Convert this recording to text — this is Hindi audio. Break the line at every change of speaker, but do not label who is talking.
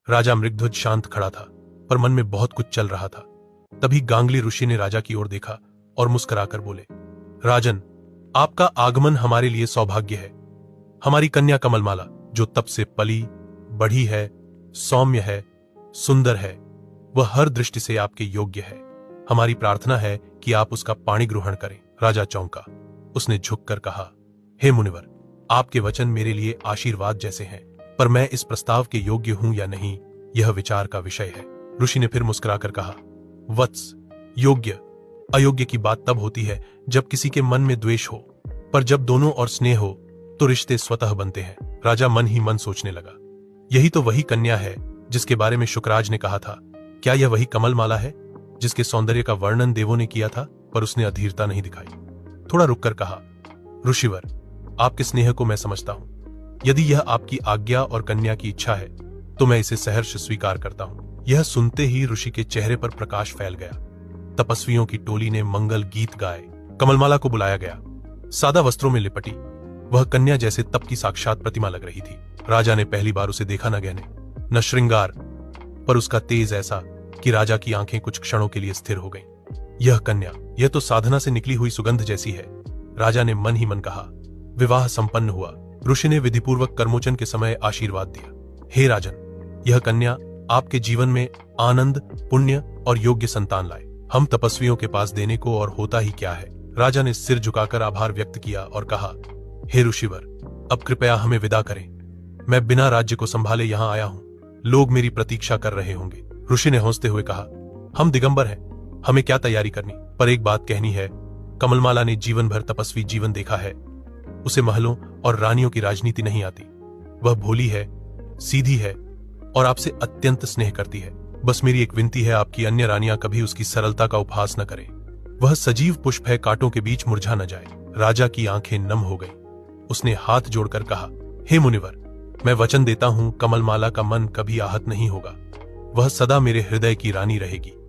राजा मृगध्वज शांत खड़ा था, पर मन में बहुत कुछ चल रहा था। तभी गांगली ऋषि ने राजा की ओर देखा और मुस्कुराकर बोले, राजन, आपका आगमन हमारे लिए सौभाग्य है। हमारी कन्या कमलमाला, जो तप से पली बढ़ी है, सौम्य है, सुंदर है, वह हर दृष्टि से आपके योग्य है। हमारी प्रार्थना है कि आप उसका पाणी ग्रहण करें। राजा चौंका। उसने झुककर कहा, हे मुनिवर, आपके वचन मेरे लिए आशीर्वाद जैसे हैं, पर मैं इस प्रस्ताव के योग्य हूं या नहीं, यह विचार का विषय है। ऋषि ने फिर मुस्कुराकर कहा, वत्स, योग्य अयोग्य की बात तब होती है जब किसी के मन में द्वेष हो, पर जब दोनों और स्नेह हो तो रिश्ते स्वतः बनते हैं। राजा मन ही मन सोचने लगा, यही तो वही कन्या है जिसके बारे में शुकराज ने कहा था। क्या यह वही कमलमाला है जिसके सौंदर्य का वर्णन देवों ने किया था? पर उसने अधीरता नहीं दिखाई। थोड़ा रुककर कहा, ऋषिवर, आपके स्नेह को मैं समझता हूं। यदि यह आपकी आज्ञा और कन्या की इच्छा है तो मैं इसे सहर्ष स्वीकार करता हूं। यह सुनते ही ऋषि के चेहरे पर प्रकाश फैल गया। तपस्वियों की टोली ने मंगल गीत गाए। कमलमाला को बुलाया गया। सादा वस्त्रों में लिपटी वह कन्या जैसे तप की साक्षात प्रतिमा लग रही थी। राजा ने पहली बार उसे देखा न गहने न श्रृंगार, पर उसका तेज ऐसा कि राजा की आंखें कुछ क्षणों के लिए स्थिर हो गईं। यह कन्या, यह तो साधना से निकली हुई सुगंध जैसी है। राजा ने मन ही मन कहा। विवाह संपन्न हुआ। ऋषि ने विधिपूर्वक कर्मोचन के समय आशीर्वाद दिया। हे राजन, यह कन्या आपके जीवन में आनंद, पुण्य और योग्य संतान लाए। हम तपस्वियों के पास देने को और होता ही क्या है। राजा ने सिर झुकाकर आभार व्यक्त किया और कहा, हे ऋषिवर, अब कृपया हमें विदा करें। मैं बिना राज्य को संभाले यहां आया हूं। लोग मेरी प्रतीक्षा कर रहे होंगे। ऋषि ने हंसते हुए कहा, हम दिगंबर हैं, हमें क्या तैयारी करनी। पर एक बात कहनी है, कमलमाला ने जीवन भर तपस्वी जीवन देखा है। उसे महलों और रानियों की राजनीति नहीं आती। वह भोली है, सीधी है और आपसे अत्यंत स्नेह करती है। बस मेरी एक विनती है, आपकी अन्य रानियां कभी उसकी सरलता का उपहास न करें। वह सजीव पुष्प है, कांटों के बीच मुरझा न जाए। राजा की आंखें नम हो गईं। उसने हाथ जोड़कर कहा, हे मुनिवर, मैं वचन देता हूं, कमलमाला का मन कभी आहत नहीं होगा। वह सदा मेरे हृदय की रानी रहेगी।